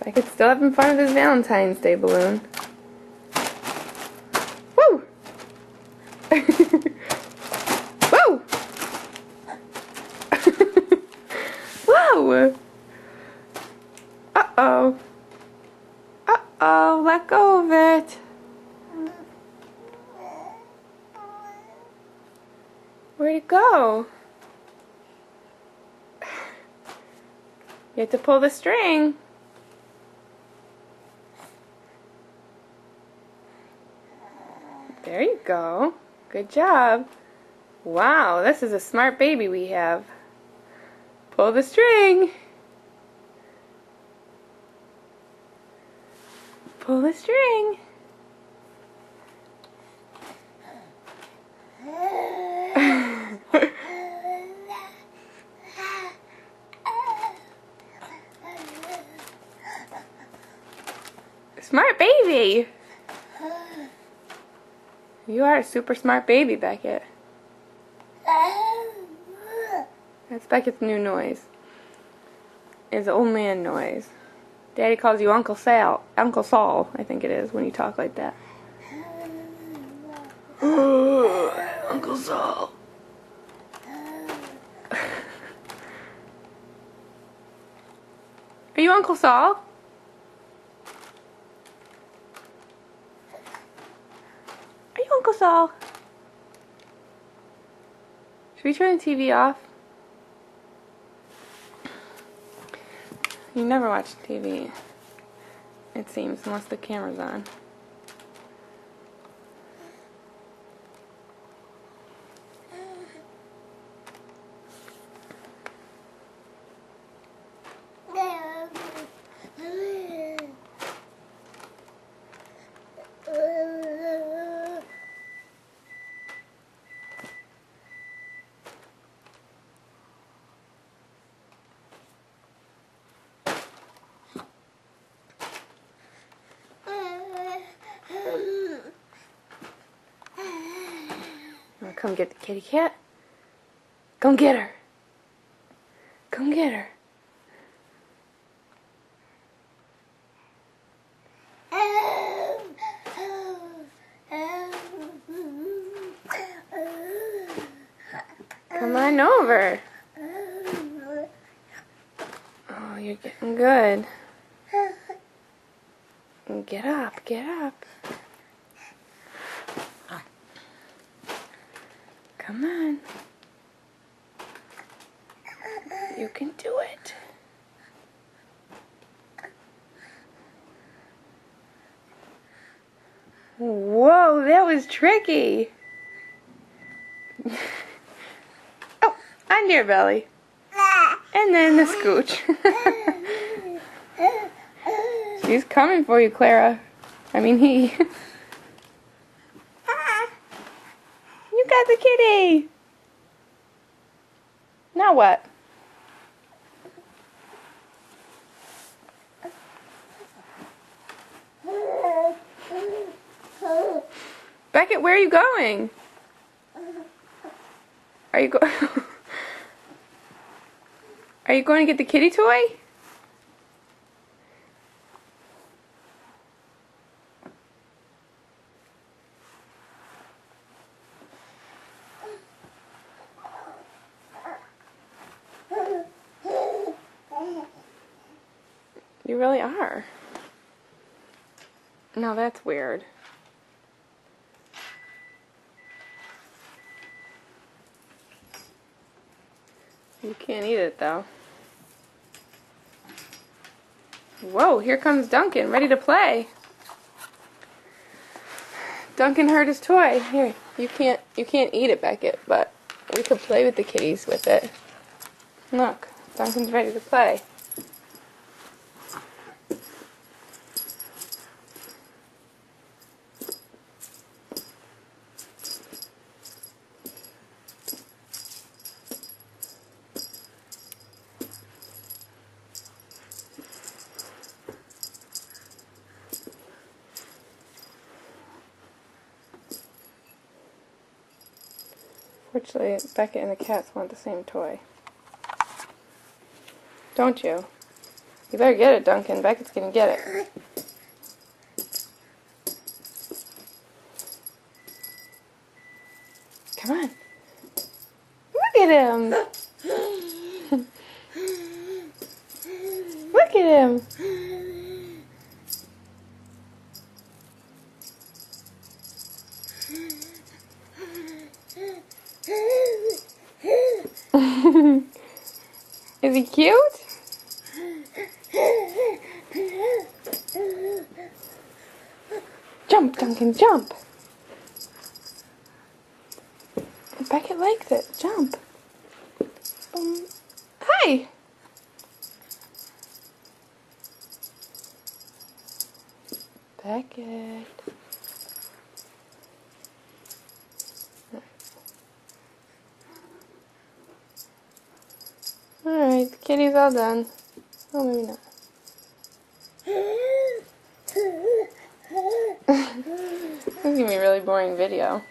Beckett's still having fun with his Valentine's Day balloon. Woo! Woo! Whoa! Uh-oh. Uh-oh, let go of it. Where'd it go? You have to pull the string. There you go. Good job. Wow, this is a smart baby we have. Pull the string. Pull the string. Smart baby. You are a super smart baby, Beckett. That's Beckett's new noise. It's old man noise. Daddy calls you Uncle Saul, I think it is, when you talk like that. Uncle Saul. Are you Uncle Saul? Are you Uncle Saul? Should we turn the TV off? You never watch TV, it seems, unless the camera's on. Come get the kitty cat. Come get her. Come get her. Come on over. Oh, you're getting good. Get up, get up. Come on. You can do it. Whoa, that was tricky. Oh, on your belly. And then the scooch. She's coming for you, Clara. I mean, he. You got the kitty! Now what? Beckett, where are you going? Are you Are you going to get the kitty toy? You really are. No, that's weird. You can't eat it, though. Whoa, here comes Duncan, ready to play. Duncan heard his toy. Here, you can't eat it, Beckett, but we could play with the kitties with it. Look, Duncan's ready to play. Fortunately, Beckett and the cats want the same toy. Don't you? You better get it, Duncan. Beckett's gonna get it. Come on. Look at him. Look at him. Is he cute? Jump, Duncan, jump. Beckett likes it. Jump. Hi. Beckett. Alright, the kitty's all done. Oh, maybe not. This is gonna be a really boring video.